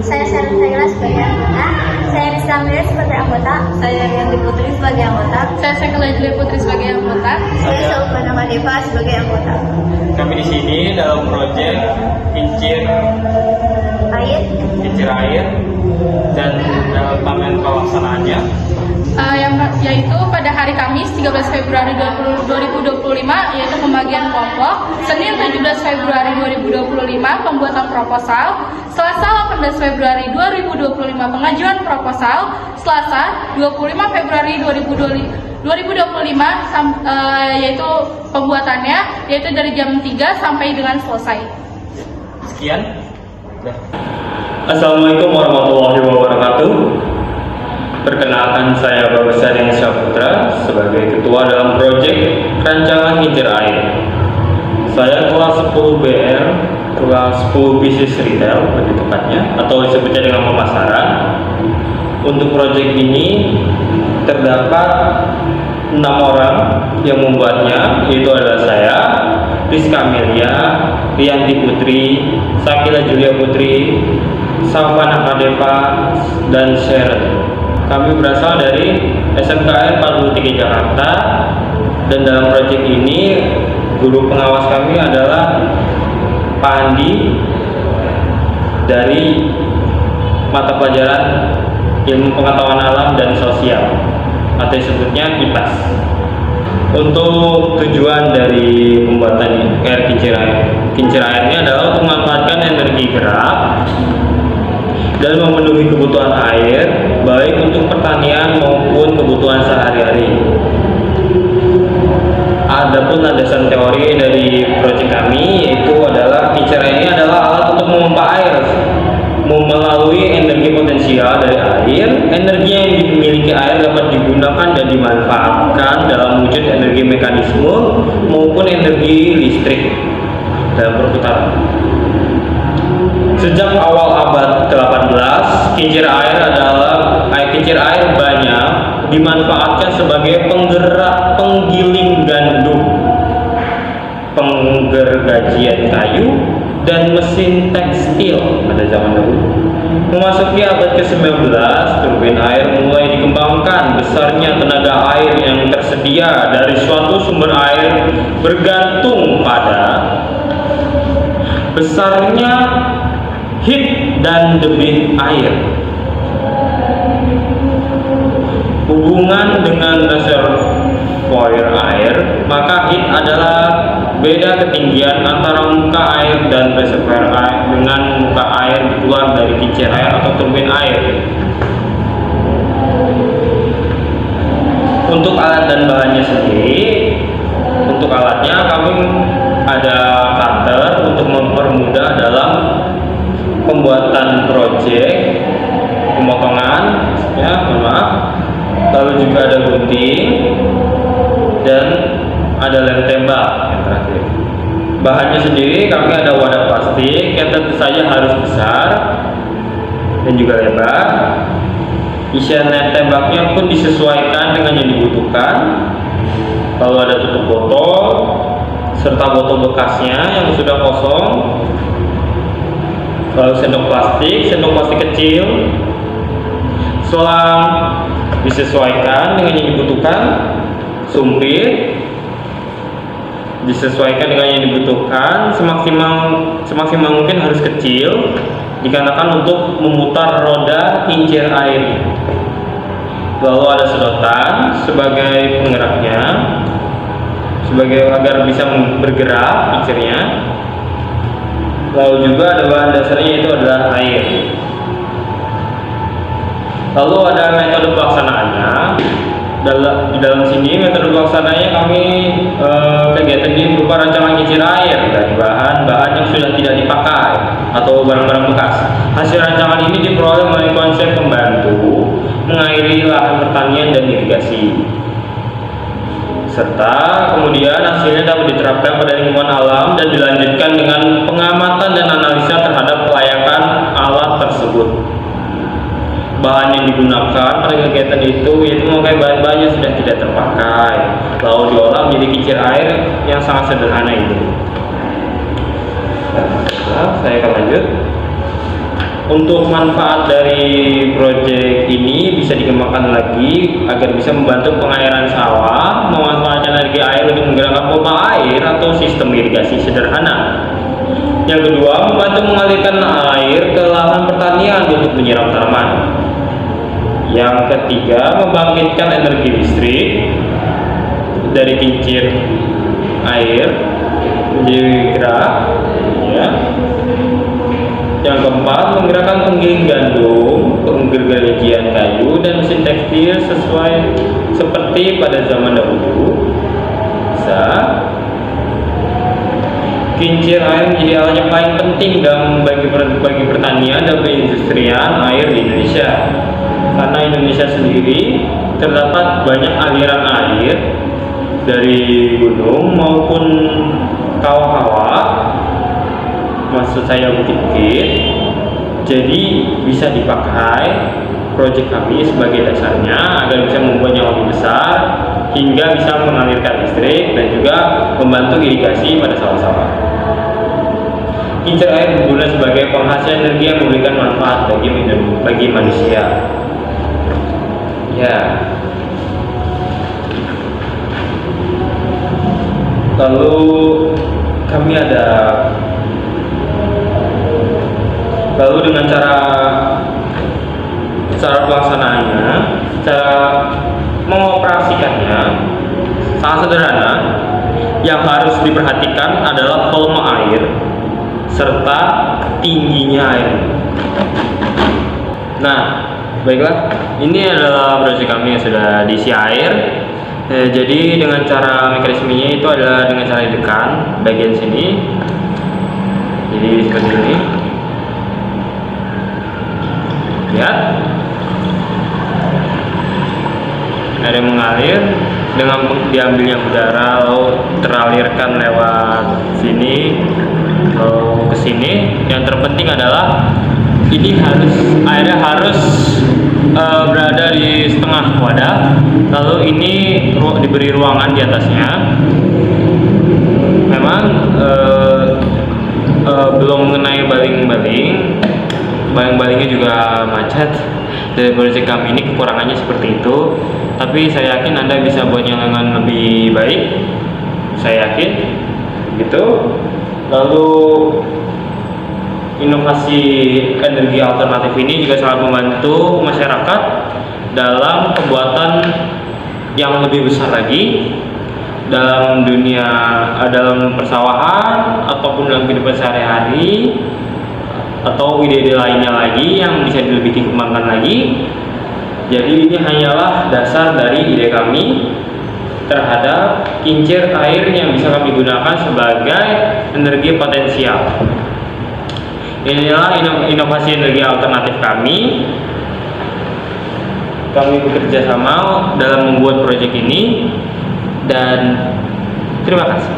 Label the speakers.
Speaker 1: Saya Sharon Saila sebagai anggota. Saya Rizka Amir sebagai anggota. Saya Rianti Putri sebagai anggota.
Speaker 2: Saya Sekela Julia Putri sebagai anggota.
Speaker 1: Saya Saubana Madeva sebagai anggota.
Speaker 3: Kami di sini dalam proyek kincir air dan dalam pameran pelaksanaannya
Speaker 2: Yaitu pada hari Kamis 13 Februari 2025 yaitu pembagian kelompok, Senin 17 Februari 2025 pembuatan proposal, Selasa 18 Februari 2025 pengajuan proposal, Selasa 25 Februari 2025 yaitu pembuatannya yaitu dari jam 3 sampai dengan selesai.
Speaker 3: sekian.
Speaker 4: Assalamualaikum warahmatullahi wabarakatuh. Perkenalkan, saya Bapak Sarian Syaputra sebagai ketua dalam proyek rancangan kincir air. Saya kelas 10 BR, kelas 10 bisnis retail lebih tepatnya, atau disebutnya dengan pemasaran. Untuk proyek ini terdapat 6 orang yang membuatnya, yaitu adalah saya, Rizka Amelia, Rianti Putri, Sakila Julia Putri, Saubana Madeva, dan Sharon. Kami berasal dari SMKN 43 Jakarta, dan dalam proyek ini guru pengawas kami adalah Pak Andi dari mata pelajaran Ilmu Pengetahuan Alam dan Sosial, atau disebutnya IPAS. Untuk tujuan dari pembuatan air kincir airnya adalah untuk memanfaatkan energi gerak dan memenuhi kebutuhan air baik untuk pertanian maupun kebutuhan sehari-hari. Adapun landasan teori dari proyek kami yaitu adalah kincir air ini adalah alat untuk memompa air melalui energi potensial dari air. Energi yang dimiliki air dapat digunakan dan dimanfaatkan dalam wujud energi mekanisme maupun energi listrik dalam perputaran. Sejak awal abad ke-18, kincir air banyak dimanfaatkan sebagai penggerak penggiling gandum, penggergajian kayu, dan mesin tekstil pada zaman dahulu. Memasuki abad ke-19, turbin air mulai dikembangkan. Besarnya tenaga air yang tersedia dari suatu sumber air bergantung pada besarnya heat dan debit air. Hubungan dengan reservoir air, maka heat adalah beda ketinggian antara muka air dan reservoir air dengan muka air keluar dari kincir air atau turbin air. Untuk alat dan bahannya sendiri, untuk alatnya kami ada cutter untuk mempermudah dalam pembuatan proyek pemotongan, ya, maaf. Lalu juga ada gunting dan ada lem tembak yang terakhir. Bahannya sendiri kami ada wadah plastik yang tentu saja harus besar dan juga lebar. Isian lem tembaknya pun disesuaikan dengan yang dibutuhkan. Lalu ada tutup botol serta botol bekasnya yang sudah kosong. Lalu sendok plastik kecil, selang disesuaikan dengan yang dibutuhkan, sumpit disesuaikan dengan yang dibutuhkan, semaksimal mungkin harus kecil dikarenakan untuk memutar roda kincir air. Lalu ada sedotan sebagai penggeraknya, agar bisa bergerak kincirnya. Lalu juga ada bahan dasarnya, yaitu adalah air. Lalu ada metode pelaksanaannya. Di dalam sini metode pelaksanaannya kami kegiatan ini berupa rancangan kincir air dari bahan-bahan yang sudah tidak dipakai atau barang-barang bekas. Hasil rancangan ini diperoleh melalui konsep pembantu mengairi lahan pertanian dan irigasi, serta kemudian hasilnya dapat diterapkan pada lingkungan alam dan dilanjutkan dengan pengamatan dan analisa terhadap kelayakan alat tersebut. Bahan yang digunakan pada kegiatan itu yaitu memakai bahan-bahan yang sudah tidak terpakai, lalu diolah menjadi kincir air yang sangat sederhana ini. Nah, saya akan lanjut. Untuk manfaat dari proyek ini bisa dikembangkan lagi agar bisa membantu pengairan sawah, memanfaatkan energi air untuk menggerakkan pompa air atau sistem irigasi sederhana. Yang kedua, membantu mengalirkan air ke lahan pertanian untuk menyiram tanaman. Yang ketiga, membangkitkan energi listrik dari kincir air menjadi gerak, ya. Yang keempat, menggerakkan penggiling gandum, penggergajian kayu, dan mesin tekstil seperti pada zaman dahulu. Bisa. Kincir air menjadi alat yang paling penting bagi pertanian dan perindustrian air di Indonesia. Karena Indonesia sendiri terdapat banyak aliran air dari gunung maupun kawah-kawah, maksud saya bukit-bukit. Jadi bisa dipakai proyek kami sebagai dasarnya agar bisa membuatnya lebih besar hingga bisa mengalirkan listrik dan juga membantu irigasi pada sawah-sawah. Kincir air berguna sebagai penghasil energi yang memberikan manfaat bagi manusia. Ya. Lalu kami ada dengan cara pelaksanaannya, cara mengoperasikannya sangat sederhana. Yang harus diperhatikan adalah volume air serta tingginya air. Nah, baiklah, ini adalah proyek kami yang sudah diisi air. Jadi dengan cara mekanismenya itu adalah dengan cara ditekan bagian sini. Jadi seperti ini. Lihat, air mengalir dengan diambilnya udara lalu teralirkan lewat sini lalu ke sini. Yang terpenting adalah airnya harus berada di setengah wadah, lalu ini diberi ruangan di atasnya. Memang belum mengenai baling-balingnya juga macet. Dari proyek kami ini kekurangannya seperti itu, tapi saya yakin Anda bisa buatnya dengan lebih baik, saya yakin gitu. Lalu inovasi energi alternatif ini juga sangat membantu masyarakat dalam pembuatan yang lebih besar lagi dalam dalam persawahan ataupun dalam kehidupan sehari-hari, atau ide-ide lainnya lagi yang bisa lebih dikembangkan lagi. Jadi ini hanyalah dasar dari ide kami terhadap kincir air yang bisa kami gunakan sebagai energi potensial. Inilah inovasi energi alternatif kami. Kami bekerja sama dalam membuat proyek ini, dan terima kasih.